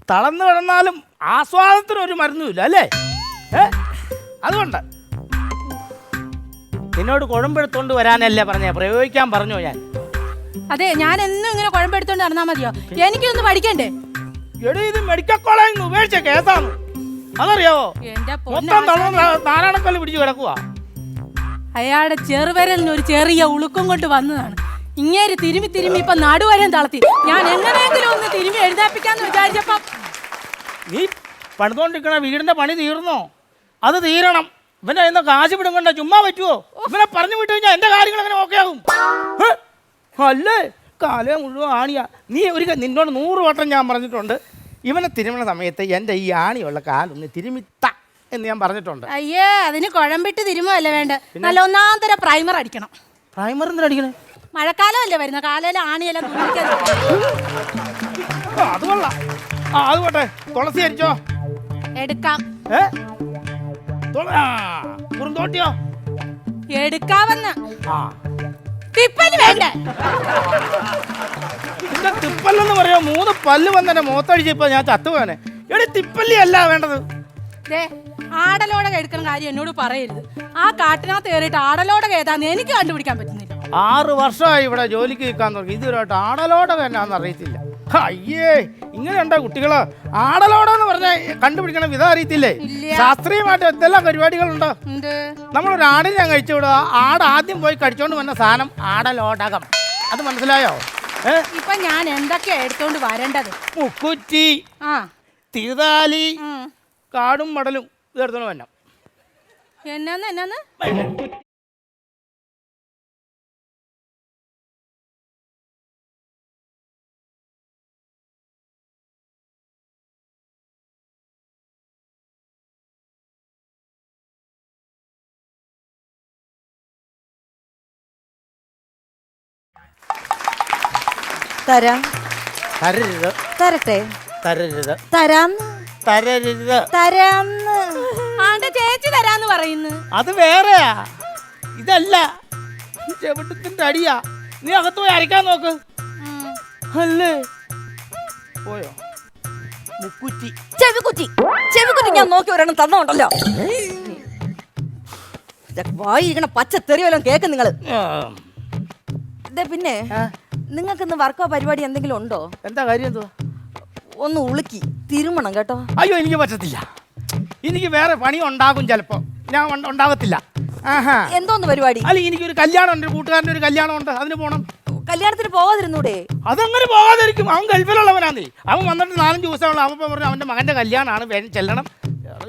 തളർന്നു കിടന്നാലും ആസ്വാദത്തിനൊരു മരുന്നുമില്ല അല്ലേ? അതുകൊണ്ട് നിന്നോട് കുഴമ്പെടുത്തോണ്ട് വരാനല്ലേ പറഞ്ഞേ, പ്രയോഗിക്കാൻ പറഞ്ഞോ ഞാൻ? അതെ, ഞാൻ എന്നും ഇങ്ങനെ കുഴമ്പെടുത്തോണ്ട് നടന്നാ മതിയോ? എനിക്കൊന്ന് പഠിക്കണ്ടേ? എടീ, ഇത് മെഡിക്കൽ കോളേജിൽ ഉപേക്ഷിച്ച കേസാണ്, അതറിയാവോ? മൊത്തം നാരായണക്കല്ല് പിടിച്ചു കിടക്കുക. അയാളുടെ ചെറുവരലിന് ഒരു ചെറിയ ഉളുക്കം കൊണ്ട് വന്നതാണ്. ഇങ്ങേര് തിരുമ്മി തിരുമ്മി ഇപ്പൊ നടുവരം തളർത്തി. ഞാൻ എങ്ങനെയെങ്കിലും ഒന്ന് തിരുമ്മി എഴുതാപ്പിക്കാന്ന് വിചാരിച്ചപ്പോ നീ പണിതോണ്ടിരിക്കണ വീടിന്റെ പണി തീർന്നോ? അത് തീരണം. ഇവനെ ഇന്ന് കാശ് പിടുങ്ങണ്ട, ചുമ്മാ പറ്റുമോ? ഇവനെ പറഞ്ഞു വിട്ടു കഴിഞ്ഞാൽ എന്റെ കാര്യങ്ങൾ അങ്ങനെ ഓക്കെ ആകും. അല്ലേ, കാലേ മുഴുവൻ ആണിയാ. നീ നിന്നോട് 100 വട്ടം ഞാൻ പറഞ്ഞിട്ടുണ്ട്, ഇവനെ തിരുമണ സമയത്ത് എൻ്റെ ഈ ആണിയുള്ള കാലൊന്ന് തിരുമിത്ത എന്ന് ഞാൻ പറഞ്ഞിട്ടുണ്ട്. അയ്യേ, അതിന് കുഴമ്പിട്ട് തിരുമല്ല വേണ്ട, നല്ല ഒന്നാന്തര പ്രൈമർ അടിക്കണം. പ്രൈമർ എന്തിനാ അടിക്കണേ? മഴക്കാലം അല്ലേ വരുന്ന, കാലയിലെ ആണിയെല്ലാം അത് കൊള്ളാം. അത് പോട്ടെ, തുളസി അരിച്ചോ? എടുക്കാം. കുറുന്തോട്ടിയോ? എടുക്കാവന്ന്. തിപ്പല് വേണ്ടേ? ഇതിന്റെ തിപ്പല്ലെന്ന് പറയാ, 3 പല്ല് വന്നെ മുഖത്തടിച്ചപ്പോ ഞാൻ ചത്തുപോനെ. എടി, തിപ്പല്ലി അല്ല വേണ്ടത്. ആടലോടെ എടുക്കുന്ന കാര്യം എന്നോട് പറയരുത്. ആ കാട്ടിനകത്ത് കയറിയിട്ട് ആടലോടെ ഏതാന്ന് എനിക്ക് കണ്ടുപിടിക്കാൻ പറ്റുന്നില്ല. 6 വർഷമായി ഇവിടെ ജോലിക്ക് നിൽക്കാൻ തുടങ്ങി, ഇതുവരെയായിട്ട് ആടലോടകം എന്നാന്ന് അറിയത്തില്ല. അയ്യേ, ഇങ്ങനെയുണ്ടോ കുട്ടികള്? ആടലോടെന്ന് പറഞ്ഞാൽ കണ്ടുപിടിക്കണ വിധം അറിയത്തില്ലേ? ശാസ്ത്രീയമായിട്ട് എന്തെല്ലാം പരിപാടികളുണ്ടോ? നമ്മളൊരു ആടിനെ കഴിച്ചു വിടുക, ആട് ആദ്യം പോയി കടിച്ചോണ്ട് വന്ന സാധനം ആടലോടകം. അത് മനസ്സിലായോ? ഇപ്പൊ ഞാൻ എന്തൊക്കെയാ എടുത്തോണ്ട് വരേണ്ടത്? മുക്കുറ്റി, തിരുതാലി, കാടും മടലും ഇത് എടുത്തോണ്ട് വരണം. എന്നാന്ന് തരാം. തരരുത്. തരട്ടെ? തരരുത്. തരാന്ന്. തരരുത്. തരാന്ന്. ആണ്ടെ ചേച്ചി തരാന്ന് പറയുന്നു. അത് വേറെയാ, ഇതല്ല. ചെവിട്ടത്തിന്റെ അടിയാ. നീ അകത്ത് പോയി അരയ്ക്കാൻ നോക്ക്. അല്ലേ, പോയോ? മുക്കുറ്റി, ചെവിക്കുറ്റി. ചെവിക്കുറ്റി ഞാൻ നോക്കി ഒരെണ്ണം തന്നോണ്ടല്ലോ. വായിരിക്കണ പച്ച തെറിവല്ലോ കേക്ക് നിങ്ങള്. പിന്നെ നിങ്ങൾക്ക് ഇന്ന് വർക്കോ പരിപാടി എന്തെങ്കിലും ഉണ്ടോ? എന്താ കാര്യം? എന്തുവാ? ഒന്ന് ഉളുക്കി തിരുമണം കേട്ടോ. അയ്യോ, എനിക്ക് പറ്റത്തില്ല. എനിക്ക് വേറെ പണി ഉണ്ടാകും ചിലപ്പോ, ഞാൻ ഉണ്ടാകത്തില്ല. എന്തോന്ന് പരിപാടി? അല്ല, എനിക്കൊരു കല്യാണം ഉണ്ട്, കൂട്ടുകാരൻ്റെ ഒരു കല്യാണം ഉണ്ട്, അതിന് പോണം. കല്യാണത്തിന് പോകാതിരുന്നൂടെ? അതങ്ങനെ പോകാതിരിക്കും, അവൻ ഗൾഫിലുള്ളവനാന്നേ. അവൻ വന്നിട്ട് 4 ദിവസമുള്ള. അവൻ പറഞ്ഞു അവന്റെ മകന്റെ കല്യാണമാണ്, ചെല്ലണം.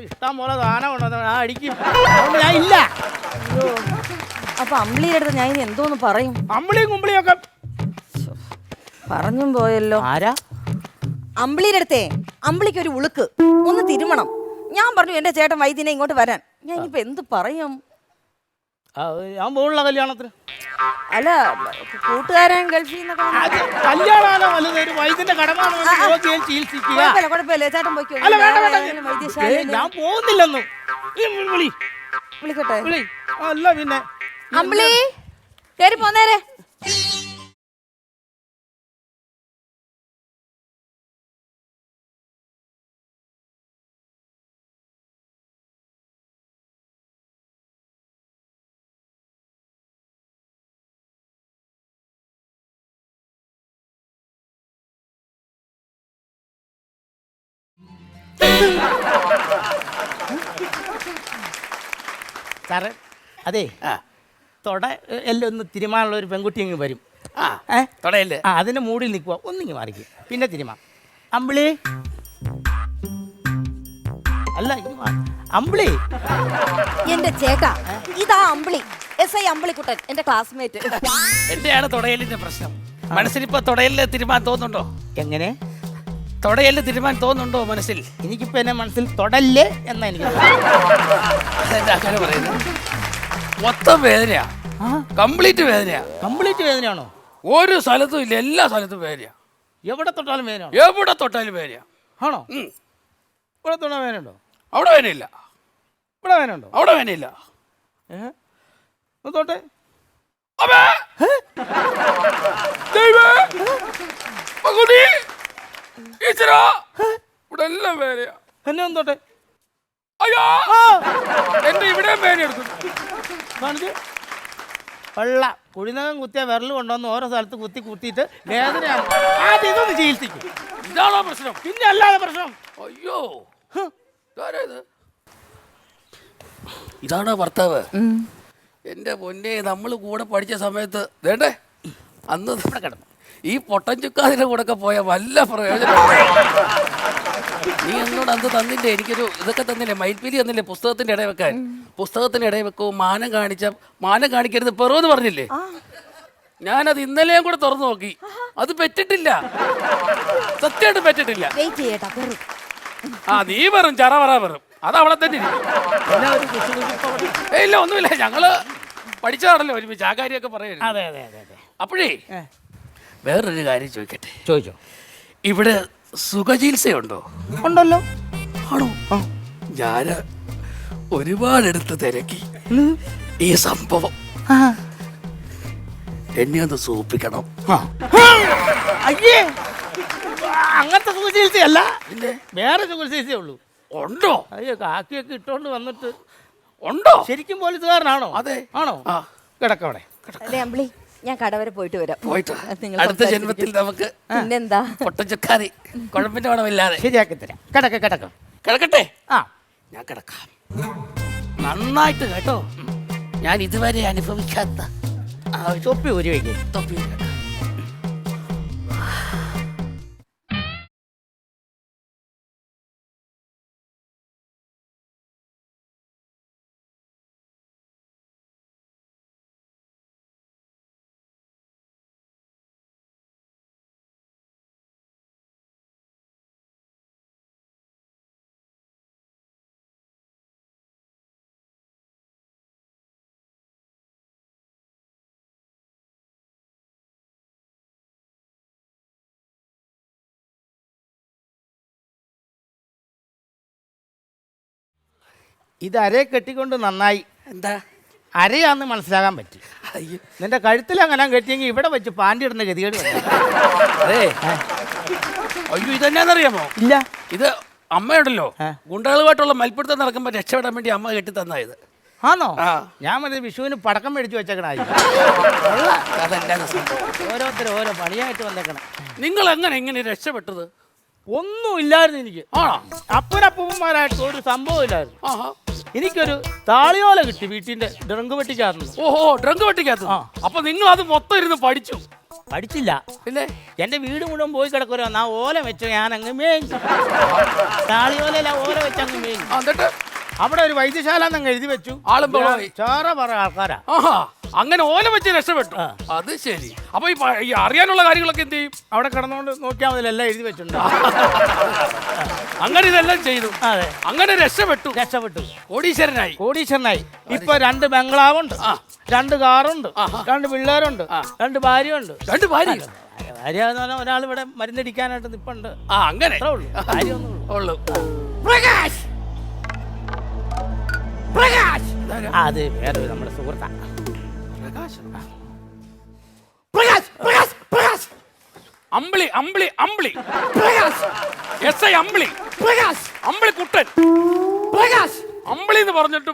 ഇഷ്ടം പോലെ സാധനം ഉണ്ടോ, ആ അടിക്കും. ഞാൻ ഇല്ല. അപ്പൊ അമ്പിളിയുടെ അടുത്ത് ഞാൻ ഇനി എന്തോന്ന് പറയും? അമ്പിളിയും കുമ്പിളിയൊക്കെ പറഞ്ഞും പോയല്ലോ. ആരാ? അമ്പിളിയുടെ അടുത്തേ, അമ്പിളിക്ക് ഒരു ഉളുക്ക്, ഒന്ന് തിരുമണം. ഞാൻ പറഞ്ഞു എന്റെ ചേട്ടൻ വൈദ്യനെ ഇങ്ങോട്ട് വരാൻ. ഞാൻ ഇനിയിപ്പോ എന്ത് പറയും? ഞാൻ പോലുള്ള കല്യാണത്തിന്. അല്ല, കൂട്ടുകാരൻ ഗൾഫിൽ കല്യാണമാണോ വലുത്? ഒരു വൈദ്യന്റെ കടമാണ് ചികിത്സിക്കുക. കുഴപ്പമില്ല, ചേട്ടൻ പോയിക്കോ. ഞാൻ പോകുന്നില്ലെന്നു. വിളിക്കട്ടെ? അല്ല പിന്നെ അമ്പിളി കേറി പോന്നേരെ. സാറേ, അതെ, എല്ലാം ഒന്ന് തിരുമാനുള്ള ഒരു പെൺകുട്ടി ഇങ്ങ് വരും. തൊടയല്ലേ? അതിന്റെ മൂടിൽ നിൽക്കുക, ഒന്നിങ്ങ് മാറിക്കും, പിന്നെ തിരുമാ. അമ്പിളി, അല്ല അമ്പിളി. എന്റെ ചേട്ടാ, ഇതാ അമ്പിളി, SI അമ്പിളിക്കുട്ടൻ, എന്റെ ക്ലാസ്മേറ്റ്. എന്റെയാണ് തൊടയലിന്റെ പ്രശ്നം. മനസ്സിലിപ്പോ തൊടയലിന് തിരുമാൻ തോന്നുന്നുണ്ടോ? എങ്ങനെ? തൊടയലിന് തിരുമാൻ തോന്നുന്നുണ്ടോ മനസ്സിൽ? എനിക്കിപ്പോ എന്നെ മനസ്സിൽ തൊടല്ലേ എന്നാ എനിക്ക് അതെന്താ അങ്ങനെ പറയുന്നത്? മൊത്തം വേദനയാ, കംപ്ലീറ്റ് വേദനയാ. കംപ്ലീറ്റ് വേദനയാണോ? ഒരു സ്ഥലത്തും ഇല്ല, എല്ലാ സ്ഥലത്തും വേദനയാ. എവിടെ തൊട്ടാലും വേദന? എവിടെ തൊട്ടാലും വേദനയാ. ആണോ? ഇവിടെ തൊട്ടാൽ വേദനയുണ്ടോ? അവിടെ വേദനയില്ല. ഇവിടെ വേദനയുണ്ടോ? അവിടെ വേദനയില്ല. തൊട്ടെ. ഈശ്വരാ, ഇവിടെ എല്ലാം വേലയാ. എന്നെ ഒന്നോട്ടെ അയ്യോ, എന്റെ ഇവിടെ വേല എടുത്തു. കാണിച്ച് വെള്ള കുഴിനകം കുത്തിയ വിരൽ കൊണ്ടുവന്ന് ഓരോ സ്ഥലത്ത് കുത്തിയിട്ട് വേദനയാണ്. ആദ്യം ഇതൊന്ന് ചികിത്സിക്കും. ഇതാണോ പ്രശ്നം? പിന്നെ അല്ലാതെ പ്രശ്നം. അയ്യോ, ഇതാരാ ഇത്? ഇതാണോ ഭർത്താവ്? എന്റെ പൊന്നെ, നമ്മൾ കൂടെ പഠിച്ച സമയത്ത് വേണ്ടേ അന്ന് ഇവിടെ കിടന്നു ഈ പൊട്ടൻ ചുക്കാതിന്റെ കൂടെ ഒക്കെ പോയ വല്ല പ്രയോജനം. നീ എന്നോട് അന്ന് തന്നില്ലേ എനിക്കൊരു ഇതൊക്കെ തന്നില്ലേ, മയിൽപ്പീലി തന്നില്ലേ പുസ്തകത്തിന്റെ ഇടയിൽ വെക്കാൻ? പുസ്തകത്തിന്റെ ഇടയിൽ വെക്കും, മാനം കാണിക്കരുത് പെറുവെന്ന് പറഞ്ഞില്ലേ? ഞാനത് ഇന്നലെയും കൂടെ തുറന്നു നോക്കി, അത് പറ്റിട്ടില്ല, സത്യമായിട്ട് പറ്റിട്ടില്ല. Wait ചെയ്യട്ടാ Peru. ആ നീ വെറും ചറ വെറും അത് അവളെ തന്നെ ഇരിക്കും. ഇല്ല ഒന്നുമില്ല, ഞങ്ങള് പഠിച്ചതാണല്ലോ ഒരുമിച്ച്, ആ കാര്യമൊക്കെ പറയുന്നത്. അതെ അതെ അതെ അതെ. അപ്പോഴേ വേറൊരു കാര്യം ചോദിക്കട്ടെ. ചോദിച്ചോ. ഇവിടെ സുഖചികിത്സയുണ്ടോ? ഉണ്ടല്ലോ. ആണോ? ഞാന് ഒരുപാടെടുത്ത് തിരക്കി ഈ സംഭവം. എന്നെ ഒന്ന് സൂപ്പിക്കണം. അയ്യേ, അങ്ങനത്തെ സുഖചികിത്സയല്ല, പിന്നെ വേറെ സുഖചികിത്സയേ ഉള്ളൂ. ഉണ്ടോ? അയ്യോ, കാക്കിയൊക്കെ ഇട്ടോണ്ട് വന്നിട്ട്. ഉണ്ടോ? ശരിക്കും പോലീസുകാരനാണോ? അതെ. ആണോ? കിടക്കവിടെ. അല്ലേ അമ്പിളി, ഞാൻ കടവരെ പോയിട്ട് വരാം. പോയിട്ട് നിങ്ങൾ അടുത്ത ജന്മത്തിൽ നമുക്ക് പിന്നെന്താ പൊട്ടച്ചക്കാരി കുഴമ്പിന്റെ മണമില്ലാതെ ശരിയാക്കി തരാം. കിടക്ക. കിടക്കട്ടെ? ആ, ഞാൻ കിടക്കാം. നന്നായിട്ട് കേട്ടോ, ഞാൻ ഇതുവരെ അനുഭവിക്കാത്ത തൊപ്പി ഊരി വയ്ക്കേ. തൊപ്പി. ഇത് അരയെ കെട്ടിക്കൊണ്ട് നന്നായി. എന്താ അരയാന്ന് മനസ്സിലാകാൻ പറ്റി. അയ്യോ, നിന്റെ കഴുത്തിൽ അങ്ങനെ കെട്ടിയെങ്കിൽ ഇവിടെ വെച്ച് പാൻറ് ഇടുന്ന ഗതികേട് വന്നു. അതെ. അയ്യോ, ഇതെന്നാന്നറിയാമോ? ഇല്ല. ഇത് അമ്മയുണ്ടല്ലോ, ഗുണ്ടകളുമായിട്ടുള്ള മൽപ്പിടുത്തം നടക്കുമ്പോൾ രക്ഷപ്പെടാൻ വേണ്ടി അമ്മ കെട്ടി തന്നായത്. ആണോ? ആ. ഞാൻ മറ്റേ വിഷുവിന് പടക്കം മേടിച്ചു വെച്ചേക്കണായി. അതല്ലാതെ സംഭവം. ഓരോരുത്തരും ഓരോ പണിയായിട്ട് വന്നേക്കണം. നിങ്ങൾ എങ്ങനെ രക്ഷപ്പെട്ടത്? ഒന്നും ഇല്ലായിരുന്നു എനിക്ക്. ആണോ? അപ്പനപ്പൂപ്പന്മാരായിട്ട് ഒരു സംഭവം ഇല്ലായിരുന്നു. ആഹാ. എനിക്കൊരു താളിയോല കിട്ടി വീട്ടിന്റെ ഡ്രങ്ക് വെട്ടിക്കായിരുന്നു. ഓഹോ, ഡ്രങ്ക് വെട്ടിക്കകത്ത്. അപ്പൊ നിങ്ങൾ അത് മൊത്തം ഇരുന്ന് പഠിച്ചു? പഠിച്ചില്ല. ഇല്ലേ? എന്റെ വീട് മുഴുവൻ പോയി കിടക്കുമല്ലോ, ആ ഓല വെച്ച് ഞാൻ അങ്ങ് മേഞ്ഞു. താളിയോല ഓല വെച്ച് അങ്ങ് മേഞ്ഞു. എന്നിട്ട് അവിടെ ഒരു വൈദ്യശാല എന്നങ്ങ് എഴുതി വെച്ചു. ആളും ബഹളമായി. ചോറ പറ ആൾക്കാരാ. ആഹാ, അങ്ങനെ ഓല വെച്ച് രക്ഷപ്പെട്ടു. അത് ശരി. അപ്പൊ ഈ അറിയാനുള്ള കാര്യങ്ങളൊക്കെ എന്ത് ചെയ്യും? അവിടെ കിടന്നുകൊണ്ട് നോക്കിയാൽ മതി, എല്ലാം എഴുതി വെച്ചിട്ടുണ്ട്. അങ്ങനെ ഇതെല്ലാം ചെയ്തു. അതെ, അങ്ങനെ രക്ഷപ്പെട്ടു. കോടീശ്വരനായി. ഇപ്പൊ 2 ബംഗ്ലാവുണ്ട്, 2 കാറുണ്ട്, 2 പിള്ളേരുണ്ട്, 2 ഭാര്യയുണ്ട്. 2 ഭാര്യ? ഭാര്യ എന്ന് പറഞ്ഞാൽ ഒരാൾ ഇവിടെ മരുന്നടിക്കാനായിട്ട് നിപ്പുണ്ട്. അങ്ങനെ അത്രേ ഉള്ളൂ, കാര്യമൊന്നും ഉള്ളു. അത് വേറെ നമ്മുടെ സുഹൃത്താ. അമ്പിളി അമ്പിളി അമ്പിളി എസ് ഐ അമ്പിളി അമ്പിളി കുട്ടൻ അമ്പിളി എന്ന് പറഞ്ഞിട്ട്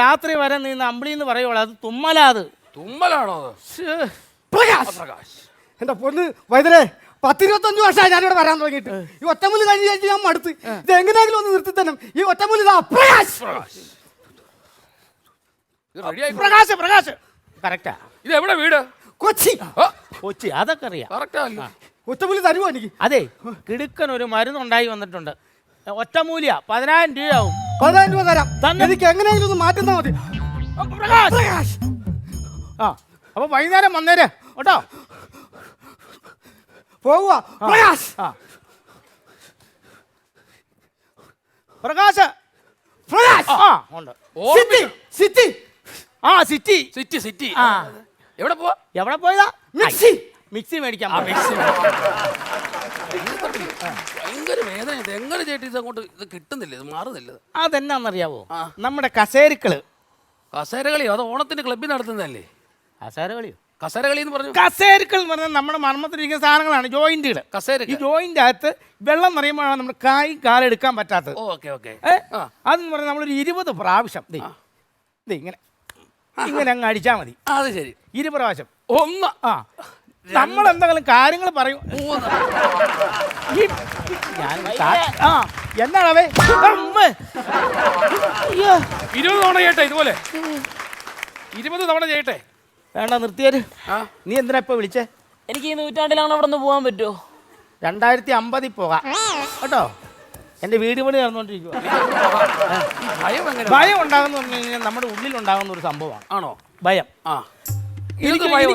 രാത്രി വരെ നിന്ന് അമ്പിളി എന്ന് പറയുള്ളൂ. അത് തുമ്മലാത്. തുമ്മലാണോ? എന്റെ പൊന്ന് വൈദ്യരെ, 10-25 വർഷമായി ഞാനിവിടെ വരാൻ തുടങ്ങിയിട്ട്. ഈ ഒറ്റമൂലി കഴിഞ്ഞ് കഴിഞ്ഞ് ഞാൻ മടുത്ത്. ഇത് എങ്ങനെയെങ്കിലും ഒന്ന് നിർത്തി തന്നെ. ഈ ഒറ്റമൂലി പ്രകാശ് പ്രകാശ് കറക്റ്റാ. ഇത് എവിടെ വീട്? കൊച്ചി. കൊച്ചി, അതൊക്കെ അറിയാം. ഒറ്റമൂലി തരുമോ എനിക്ക്? അതെ, കിടുക്കൻ ഒരു മരുന്നുണ്ടായി വന്നിട്ടുണ്ട്. ഒറ്റമൂലിയ 10,000 രൂപയാവും. 10,000 രൂപ തരാം. എനിക്ക് എങ്ങനെയെങ്കിലും ഒന്ന് മാറ്റുന്നാ മതി. പ്രകാശ്, ആ അപ്പൊ വൈകുന്നേരം വന്നേരെ കേട്ടോ. പോവുക. പ്രകാശ്, പ്രകാശ് പ്രകാശ്. ആ ഉണ്ട്. City city. ആ സിറ്റി സിറ്റി സിറ്റി. ആ എവിടെ പോയതാ? മിക്സി മേടിക്കാം. ഭയങ്കര വേദന. ഇത് എങ്ങനെ ചേട്ടി ഇത് അങ്ങോട്ട് ഇത് കിട്ടുന്നില്ല, ഇത് മാറുന്നില്ല. അതെന്നാന്നറിയാവോ? നമ്മുടെ കസേരക്കള്. കസേര കളിയോ? അത് ഓണത്തിന്റെ ക്ലബ്ബിൽ നടത്തുന്നതല്ലേ? കസേര കളിയോ? കസേരകളി എന്ന് പറഞ്ഞു. കസേരകൾ എന്ന് പറഞ്ഞാൽ നമ്മുടെ മർമ്മത്തിലിരിക്കുന്ന സാധനങ്ങളാണ് ജോയിന്റുകൾ. കസേര. ഈ ജോയിന്റ് അകത്ത് വെള്ളം നിറയുമ്പോഴാണ് നമ്മൾ കാലെടുക്കാൻ പറ്റാത്തത്. Okay okay. അതെന്ന് പറഞ്ഞാൽ നമ്മളൊരു 20 പ്രാവശ്യം ഇങ്ങനെ ഇങ്ങനെ അങ്ങ് അടിച്ചാൽ മതി. അത് ശരി. 20 പ്രാവശ്യം. 1 നമ്മൾ എന്തെങ്കിലും കാര്യങ്ങൾ പറയും. എന്താണവേ 20 തവണ ചെയ്യട്ടെ ഇതുപോലെ? 20 തവണ ചെയ്യട്ടെ? വേണ്ട, നിർത്തിയാര്. നീ എന്തിനാ ഇപ്പൊ വിളിച്ചേ? എനിക്ക് ഈ നൂറ്റാണ്ടിലാണ് അവിടെ നിന്ന് പോകാൻ പറ്റുമോ? 2050 പോകാം കേട്ടോ. എന്റെ വീട് പണി നടന്നുകൊണ്ടിരിക്കുക. ഭയം ഉണ്ടാകുന്ന പറഞ്ഞു കഴിഞ്ഞാൽ നമ്മുടെ ഉള്ളിൽ ഉണ്ടാകുന്ന ഒരു സംഭവമാണ്. ആണോ? ഭയം.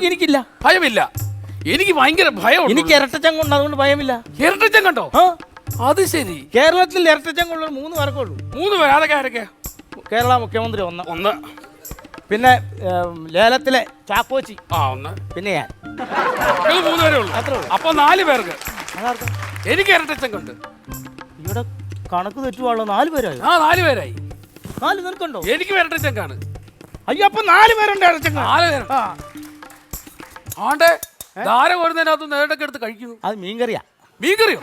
എനിക്കില്ല. ഭയമില്ല. എനിക്ക് ഭയങ്കര ഭയം. എനിക്ക് ഇരട്ടച്ചങ്കുണ്ട്, അതുകൊണ്ട് ഭയമില്ല. ഇരട്ടച്ചങ്കുണ്ടോ? അത് ശരി. കേരളത്തിൽ ഇരട്ടച്ചങ്കുള്ള 3 പേർക്കേ ഉള്ളൂ. 3 പേര്? അതൊക്കെ ആരൊക്കെ? കേരള മുഖ്യമന്ത്രി ഒന്ന്, 1. പിന്നെ ലേലത്തിലെ ചാക്കോച്ചി 1. പിന്നെ ഞാൻ. 3 പേരേ ഉള്ളൂ. അത്രേ ഉള്ളൂ. അപ്പൊ 4 പേർക്ക്. അതാർക്കും എനിക്ക് ഇരട്ടച്ചങ്കുണ്ട്. ഇവിടെ കണക്ക് തെറ്റുവാണല്ലോ. 4 പേരായി. 4 പേരായി. 4 നിൽക്കണ്ടോ? എനിക്ക് ഇരട്ടച്ചങ്കാണ്. അയ്യോ, അപ്പൊ 4 പേരുണ്ട് ഇരട്ടച്ചങ്ക. 4 പേര്. ആണ്ടെ ധാര വരുന്നതിനകത്ത് നേരിട്ടൊക്കെ എടുത്ത് കഴിക്കുന്നു. അത് മീൻകറിയാ. മീൻകറിയോ?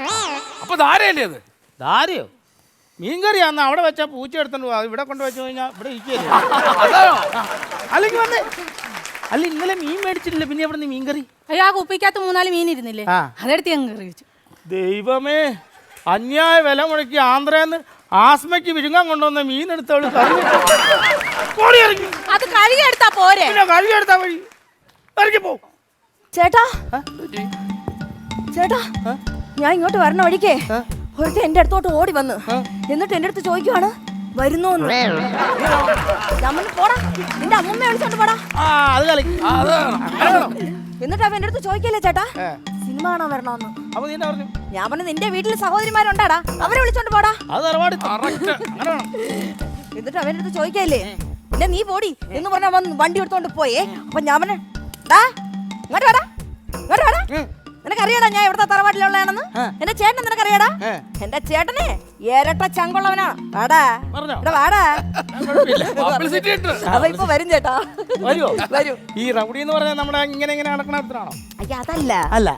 അപ്പൊ ധാരയല്ലേ അത്? ധാരയോ? മീൻകറിയാന്ന് അവിടെ വെച്ചാൽ പൂച്ച എടുത്തോണ്ട് പോവാ. ഇവിടെ കൊണ്ട് വെച്ച് കഴിഞ്ഞാൽ ഇവിടെ ഇരിക്കല്ലേ. അല്ലെങ്കിൽ വന്നേ. അല്ല, ഇന്നലെ മീൻ മേടിച്ചിട്ടില്ല, പിന്നെ എവിടെ നിന്ന് മീൻകറി? അയ്യോ, ആ കുപ്പിക്കകത്ത് 3-4 മീൻ ഇരുന്നില്ലേ, അതെടുത്ത് ഞാൻ കറി വെച്ചു. ദൈവമേ, അന്യായ വില മുടക്കി ആന്ധ്രന്ന് ആസ്മയ്ക്ക് വിഴുങ്ങാൻ കൊണ്ടുവന്ന മീൻ എടുത്തോളൂ. അത് കഴുകി എടുത്താ പോരെ? കഴുകി എടുത്താ വഴി ഇറങ്ങി പോ. ചേട്ടാ ചേട്ടാ, ഞാൻ ഇങ്ങോട്ട് വരണ വഴിക്കേ ഒരുത്തൻ എന്റെ അടുത്തോട്ട് ഓടി വന്ന്, എന്നിട്ട് എന്റെ അടുത്ത് ചോദിക്കുവാണ് വരുന്നോന്ന്. ഞാൻ പറഞ്ഞു പോടാ, നിന്റെ അമ്മൂമ്മ വിളിച്ചോണ്ട് പോടാ. അത് കളി. എന്നിട്ട് അവൻ എന്റെ അടുത്ത് ചോദിക്കല്ലേ ചേട്ടാ സിനിമ കാണാൻ വരണോന്ന്. അപ്പൊ നീ പറഞ്ഞു? ഞാൻ പറഞ്ഞു നിന്റെ വീട്ടിൽ സഹോദരിമാരുണ്ടാടാ, അവരെ വിളിച്ചോണ്ട് പോടാ. അത് തറവാട്. എന്നിട്ട് അവന്റെ അടുത്ത് ചോദിക്കല്ലേ പിന്നെ നീ പോടി എന്ന് പറഞ്ഞ അവൻ വണ്ടി എടുത്തോണ്ട് പോയേ. അപ്പൊ ഞാൻ പറഞ്ഞു ഡാ ഇങ്ങോട്ട് വാടാ, ഇങ്ങോട്ട് വാടാ. നിനക്കറിയാടാ ഞാൻ എവിടുത്തെ തറവാട്ടിലുള്ളതാണെന്ന്? എന്റെ ചേട്ടൻ നിനക്കറിയാടാ? എന്റെ ചേട്ടനെ ഇരട്ട ചങ്കുള്ളവനാണ്. വാടാ വാടാ. അവ ഇപ്പൊ വരും ചേട്ടാ. വരൂ. ഈ റൗഡി എന്ന് പറഞ്ഞാൽ നമ്മുടെ ഇങ്ങനെ ഇങ്ങനെ നടക്കണത്തിനാണോ? അയ്യ അതല്ല. അല്ല,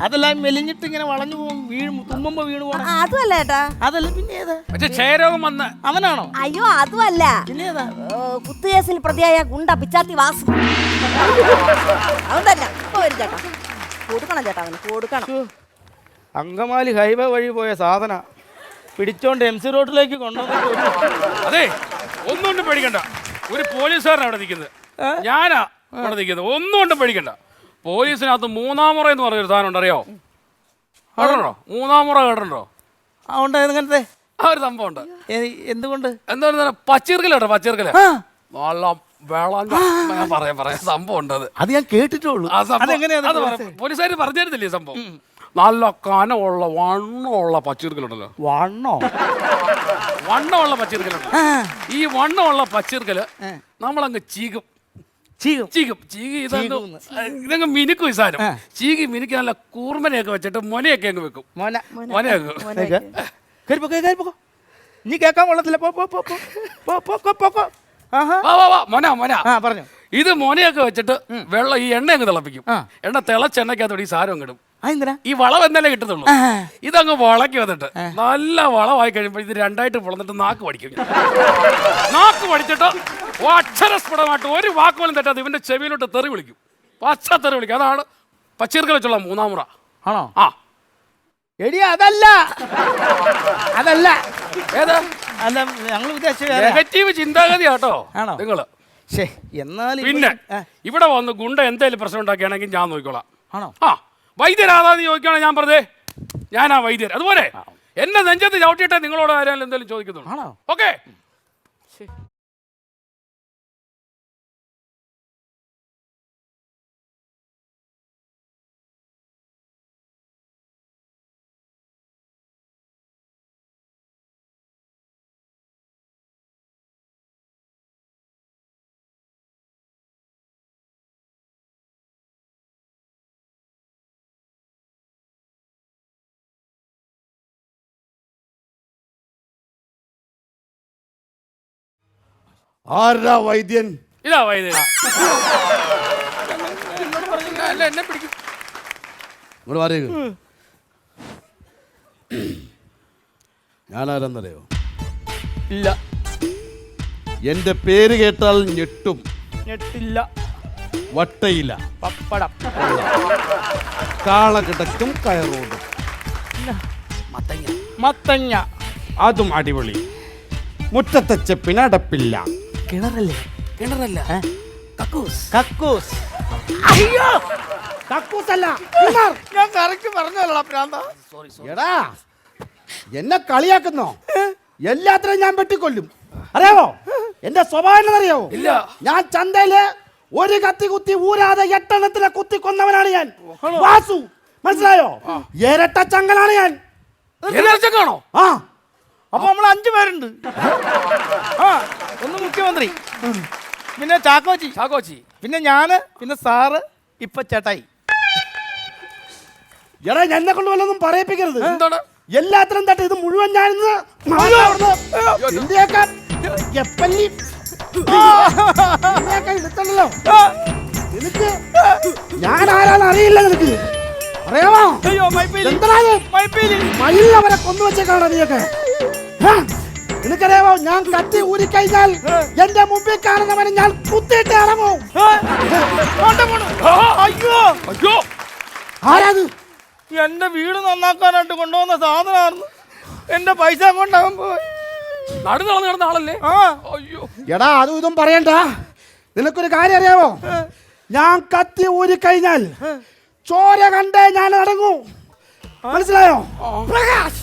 അതല്ല മെലിഞ്ഞിട്ട് ഇങ്ങനെ വളഞ്ഞു പോകും, വീഴും, തുമ്മുമ്പോ വീണ് പോകണം. അതുമല്ല ചേട്ടാ. അതല്ല, പിന്നെ ഏതാ? ക്ഷയരോഗം വന്ന് അവനാണോ? അയ്യോ അതുമല്ല. പിന്നെ ഏതാ? കുത്തുകേസിൽ പ്രതിയായ ഗുണ്ട പിച്ചാത്തി വാസു. അവൻ തന്നെ ഇപ്പൊ വരും ചേട്ടാ. കൊടുക്കണം ചേട്ടാ, അവന് കൊടുക്കണം. അങ്കമാലി ഹൈവേ വഴി പോയ സാധന പിടിച്ചോണ്ട് MC റോഡിലേക്ക് കൊണ്ടുവന്നിട്ട്. അതെ, ഒന്നുകൊണ്ടും പേടിക്കണ്ട. ഒരു പോലീസുകാരനാണ് അവിടെ നിൽക്കുന്നത്, ഞാനാ അവിടെ നിൽക്കുന്നത്. ഒന്നുകൊണ്ടും പേടിക്കണ്ട. പോലീസിനകത്ത് 3-ാം മുറ എന്ന് പറഞ്ഞൊരു സാധനം ഉണ്ട്, അറിയോ? കേട്ടോ? 3-ാം മുറ കേട്ടോ? ഉണ്ട്. എങ്ങനത്തെ ആ ഒരു സംഭവം ഉണ്ട്. എന്തുകൊണ്ട്? എന്താ പച്ചീർക്കല കേട്ടോ, പച്ചീർക്കല നല്ല ഞാൻ പറയാം സംഭവം ഉണ്ട്. അത് ഞാൻ കേട്ടിട്ടുള്ളൂ. പോലീസുകാർ പറഞ്ഞിരുന്നില്ലേ സംഭവം? നല്ല കനമുള്ള വണ്ണമുള്ള പച്ചീർക്കലുണ്ടല്ലോ. വണ്ണമുള്ള പച്ചീർക്കലുണ്ട്. ഈ വണ്ണമുള്ള പച്ചീർക്കല് നമ്മളങ്ങ് ചീകും. ഇതങ്ങ് മിനുക്കും ഈ സാധനം. ചീകി മിനുക്കി നല്ല കൂർമനയൊക്കെ വെച്ചിട്ട് മൊനയൊക്കെ അങ്ങ് വെക്കും. നീ കേൾക്കാൻ കൊള്ളത്തില്ല. പറഞ്ഞു. ഇത് മൊനയൊക്കെ വെച്ചിട്ട് വെള്ളം ഈ എണ്ണ അങ്ങ് തിളപ്പിക്കും. എണ്ണ തിളച്ച എണ്ണയ്ക്കകത്തോടെ ഈ സാരം അങ്ങ് ഇടും. ഈ വളം എന്നല്ലേ കിട്ടത്തുള്ളൂ. ഇതങ്ങ് വളക്കി വന്നിട്ട് നല്ല വളമായി കഴിയുമ്പോൾ ഇത് 2ആയിട്ട് പൊളന്നിട്ട് നാക്ക് പഠിക്കും. നാക്ക് പഠിച്ചിട്ട് അക്ഷരസ്ഫുടമായിട്ട് ഒരു വാക്കുപോലും തെറ്റാതെ ഇവന്റെ ചെവിയിലോട്ട് തെറി വിളിക്കും. പച്ച തെറി വിളിക്കും. അതാണ് പച്ചീർക്കൽ വെച്ചുള്ള 3-ാം മുറ. ആണോ? ആ എടി അതല്ല. ഏതാ? അല്ല, ഞങ്ങൾ നെഗറ്റീവ് ചിന്താഗതിയാട്ടോ നിങ്ങള്. പിന്നെ ഇവിടെ വന്ന് ഗുണ്ട എന്തെങ്കിലും പ്രശ്നം ഉണ്ടാക്കിയാണെങ്കിൽ ഞാൻ നോക്കിക്കോളാം. ആണോ? ആ വൈദ്യരാതാന്ന് ചോദിക്കുകയാണെങ്കിൽ ഞാൻ പറഞ്ഞേ ഞാനാ വൈദ്യർ. അതുപോലെ എന്റെ നെഞ്ചത്ത് ചവിട്ടിയിട്ടേ നിങ്ങളോട് ആരെങ്കിലും എന്തെങ്കിലും ചോദിക്കുന്നുള്ളൂ. ഓക്കെ. ആരാ വൈദ്യൻ? ഇതാ വൈദ്യൻ. എന്നെ പിടിക്കും. ഇങ്ങോട്ട് മാറിയേക്ക്. ഞാനാരെന്നറിയോ? ഇല്ല. എന്റെ പേര് കേട്ടാൽ ഞെട്ടും. ഞെട്ടില്ല. വട്ടയില, പപ്പടം, കാള കിടക്കും കയറോടും, മത്തങ്ങ, അതും അടിപൊളി. മുറ്റത്തെ ചെപ്പിനടപ്പില്ല. കിണറല്ലേ? കിണറല്ല, കക്കൂസ്. കക്കൂസ്. അയ്യോ കക്കൂസല്ല. ഞാൻ കറക്റ്റ് പറഞ്ഞല്ലോ പ്രാന്ത. എടാ എന്നെ കളിയാക്കുന്നോ? എല്ലാത്തിനും ഞാൻ വെട്ടിക്കൊല്ലും. അറിയാവോ എന്റെ സ്വഭാവം അറിയാവോ? ഇല്ല. ഞാൻ ചന്തയില് ഒരു കത്തി കുത്തി ഊരാതെ 8 എണ്ണത്തിനെ കുത്തി കൊന്നവനാണ് ഞാൻ. വാസു മനസ്സിലായോ? ഇരട്ട ചങ്കലാണ് ഞാൻ. കാണോ? ആ അപ്പൊ നമ്മൾ 5 പേരുണ്ട്. ആ, ഒന്ന് മുഖ്യമന്ത്രി, പിന്നെ ചാക്കോച്ചി, ചാക്കോച്ചി, പിന്നെ ഞാന്, പിന്നെ സാറ്, ഇപ്പൊ ചേട്ടായി. എടാ എന്നെ കൊണ്ട് വല്ലതും പറയിപ്പിക്കരുത്. എന്താണ്? എല്ലാത്തിനും തട്ട് ഇത് മുഴുവൻ ഞാനിന്ന് എടുത്തല്ലോ. നിനക്ക് ഞാൻ ആരാന്ന് അറിയില്ല. നിനക്ക് അറിയാമോ? അയ്യോ മൈപ്പേലി, എന്താ മൈപ്പേലി. മയിലവരെ കൊന്നുവെച്ചേക്കാണോ നീയൊക്കെ? നിനക്കറിയാമോ ഞാൻ കത്തി ഊരിക്കഴിഞ്ഞാൽ എന്റെ മുമ്പിൽ കാണുന്നവനെ ഞാൻ കുത്തിയിട്ട് ഇറങ്ങും. അയ്യോ അയ്യോ, ആരാത്? എന്റെ വീട് നന്നാക്കാനായിട്ട് കൊണ്ടുവന്ന സാധനമായിരുന്നു. എന്റെ പൈസ കൊണ്ടാകാൻ പോയി. നടന്നു നടന്ന ആളല്ലേ? ആ, അയ്യോ, എടാ അതും ഇതും പറയണ്ട. നിനക്കൊരു കാര്യം അറിയാമോ? ഞാൻ കത്തി ഊരിക്കഴിഞ്ഞാൽ ചോര കണ്ടേ ഞാൻ അടങ്ങൂ. മനസ്സിലായോ? പ്രകാശ്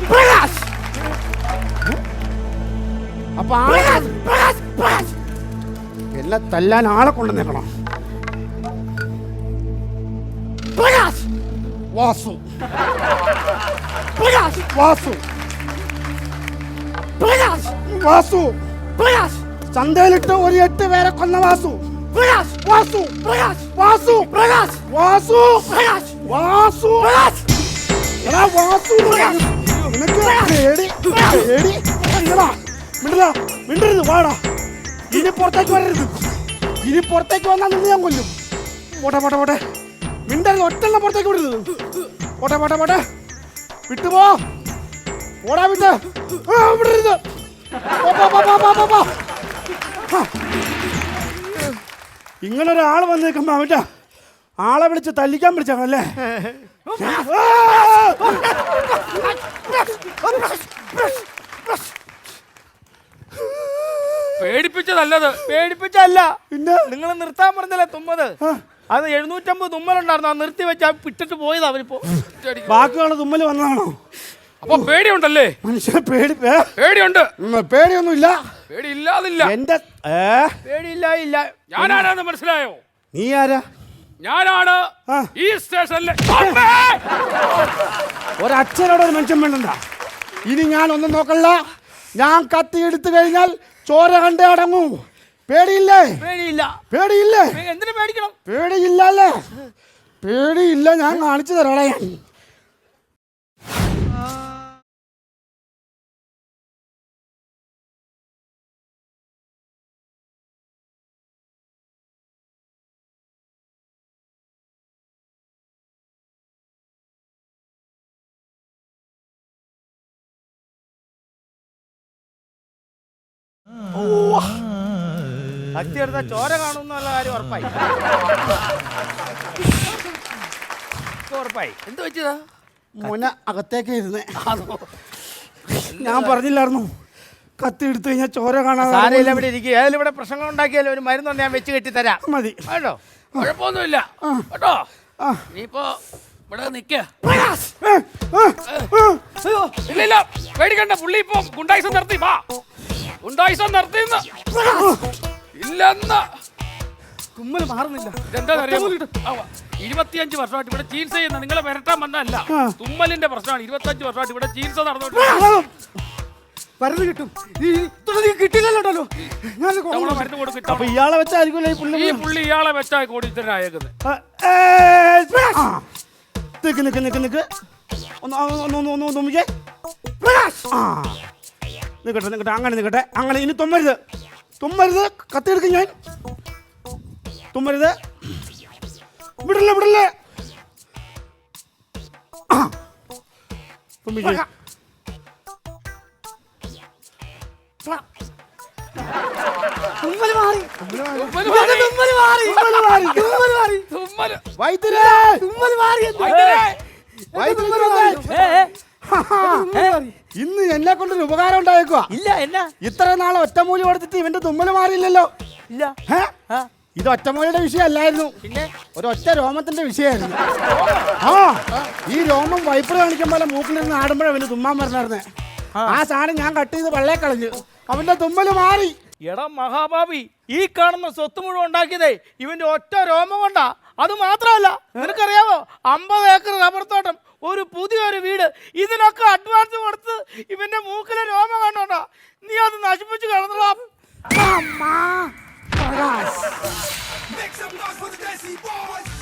പ്രകാശ് അപ്പൊ എന്നെ തല്ലാൻ ആളെ കൊണ്ടുവന്നേക്കണം. പ്രകാശ് വാസു, പ്രകാശ് വാസു, പ്രകാശ് വാസു, പ്രകാശ് ചന്തയിലിട്ട് ഒരു 8 പേരെ കൊന്ന വാസു. പ്രകാശ് വാസു, പ്രകാശ് വാസു, പ്രകാശ് വാസു, പ്രകാശ് വാസു, പ്രകാശ്. എടാ വാസു നിനക്ക് പേടി പേടി മിണ്ടില്ല, മിണ്ടരുത്. വാടാ, ഇനി പുറത്തേക്ക് വരരുത്. ഇനി പുറത്തേക്ക് വന്നാൽ നിന്ന് ഞാൻ കൊല്ലും. പോട്ടെ പോട്ടെ പോട്ടെ, മിണ്ടരുത്. ഒറ്റെണ്ണം പുറത്തേക്ക് വിടരുത്. പോട്ടെ പോട്ടെ പോട്ടെ, വിട്ടുപോ. ഓടാ വിട്ട് വിടരുത്. ഇങ്ങനൊരാൾ വന്നേക്കുമ്പോ അവന്റെ ആളെ വിളിച്ച് തല്ലിക്കാൻ വിളിച്ചാണല്ലേ? പേടിപ്പിച്ചതല്ലത്. പേടിപ്പിച്ചല്ല. പിന്നെ നിങ്ങൾ നിർത്താൻ പറഞ്ഞല്ലേ തുമ്മത്? അത് 750 തുമ്മലുണ്ടായിരുന്നു. അത് നിർത്തി വെച്ചാൽ പിട്ടിട്ട് പോയത് അവരിപ്പോ. ബാക്കിയുള്ള തുമ്മല് വന്നതാണോ? അപ്പൊ പേടിയുണ്ടല്ലേ? മനുഷ്യനെ പേടിയുണ്ട്. പേടിയൊന്നും ഇല്ല. പേടി ഇല്ലാതില്ല. എന്റെ പേടിയില്ല. ഇല്ല. ഞാനാരാന്ന് മനസ്സിലായോ? നീ ആരാ? ഞാനാണ് ഈ സ്റ്റേഷനിലെ ഒരച്ഛനോട് ഒരു മനുഷ്യൻ വേണ്ട. ഇനി ഞാൻ ഒന്നും നോക്കല്ല. ഞാൻ കത്തി എടുത്തു കഴിഞ്ഞാൽ ചോര കണ്ടേ അടങ്ങൂ. പേടിയില്ലേ? പേടിയില്ല. പേടിയില്ലേ? എന്തിനു പേടിക്കണം? പേടിയില്ലല്ലേ? പേടിയില്ല. ഞാൻ കാണിച്ചു തരാടാ. ഞാൻ കത്തി എടുത്താൽ ചോര കാണുന്നുള്ള കാര്യം ഉറപ്പായി. ഉറപ്പായി. എന്ത് വെച്ചതാ? മോനെ അകത്തേക്ക് ഇരുന്നേ. ഞാൻ പറഞ്ഞില്ലായിരുന്നു കത്തി എടുത്തു കഴിഞ്ഞാൽ ചോര കാണാൻ. സാരയില്ല, ഇവിടെ ഇരിക്കുക. ഏതായാലും ഇവിടെ പ്രശ്നങ്ങൾ ഉണ്ടാക്കിയാലും ഒരു മരുന്നുണ്ട്, ഞാൻ വെച്ച് കെട്ടി തരാം. മതി കേട്ടോ? കുഴപ്പമൊന്നുമില്ല കേട്ടോ. ഇനിയിപ്പോ ഇവിടെ നിക്ക. ഇല്ല പേടിക്കണ്ട. പുള്ളി ഇപ്പൊ ഗുണ്ടായിസം നിർത്തി. വാ, ഗുണ്ടായിസം നിർത്തി. ഇല്ലെന്ന് തുമ്മൽ മാറുന്നില്ല. ഇതെന്താ 25 വർഷമായിട്ട് ഇവിടെ ചികിത്സ ചെയ്യുന്ന നിങ്ങളെ വരട്ടാൻ വന്നല്ല. തുമ്മലിന്റെ പ്രശ്നമാണ്. 25 വർഷമായിട്ട് ഇവിടെ ചികിത്സ നടന്നോണ്ട് മരുന്ന് കിട്ടും. കിട്ടില്ലല്ലോ. മരുന്ന് കൊടുക്കും. അപ്പൊ ഇയാളെ വെച്ചായിരിക്കുമല്ലോ ഈ പുള്ളി. ഈ പുള്ളി ഇയാളെ വെച്ചാ കോടീശ്വരനായേക്കുന്നത്. നിക്ക് നിക്ക് നിക്ക് നിക്ക്. നിക്കട്ടെ നിക്കട്ടെ, അങ്ങനെ നിക്കട്ടെ. അങ്ങനെ ഇനി തുമ്മരുത്, തുമ്മരുത്. കത്തിയെടുക്കും ഞാൻ. തുമ്മരുത്. വിടല്ലേ വിടല്ലേ. തുമ്മിക്ക്. തുമ്മല് മാറി. തുമ്മല് മാറി. വൈദ്യരേ. ഇന്ന് എന്നെ കൊണ്ടൊരു ഉപകാരം ഉണ്ടായേക്കുവാ. ഇല്ല എന്നാ ഇത്ര നാൾ ഒറ്റമൂലി കൊടുത്തിട്ട് ഇവന്റെ തുമ്മല് മാറിയില്ലല്ലോ. ഇല്ല. ഹേ? ഇത് ഒറ്റമൂലിയുടെ വിഷയമല്ലായിരുന്നു, പിന്നെ ഒരൊറ്റ രോമത്തിന്റെ വിഷയമായിരുന്നു. ആ ഈ രോമം വൈപ്പർ കാണിക്കാൻ പോലെ മൂക്കിലിരുന്ന് ആടുമ്പോഴേ അവന് തുമ്മാൻ പറഞ്ഞായിരുന്നേ. ആ സാധനം ഞാൻ കട്ട് ചെയ്ത് വെള്ളേ കളഞ്ഞു, അവന്റെ തുമ്മല് മാറി. എടാ മഹാഭാവി, ഈ കാണുന്ന സ്വത്ത് മുഴുവൻ ഉണ്ടാക്കിയതേ ഇവന്റെ ഒറ്റ രോമം കൊണ്ടാ. അത് മാത്രമല്ല, നിനക്കറിയാവോ 50 ഏക്കർ റബ്ബർ തോട്ടം, ഒരു പുതിയൊരു വീട്, ഇതിനൊക്കെ അഡ്വാൻസ് കൊടുത്ത് ഇവന്റെ മൂക്കിലെ രോമം കണ്ടോണ്ടാ നീ അത് നശിപ്പിച്ച് കളന്നോളാം. അമ്മാ. Make some noise for the Desi Boys.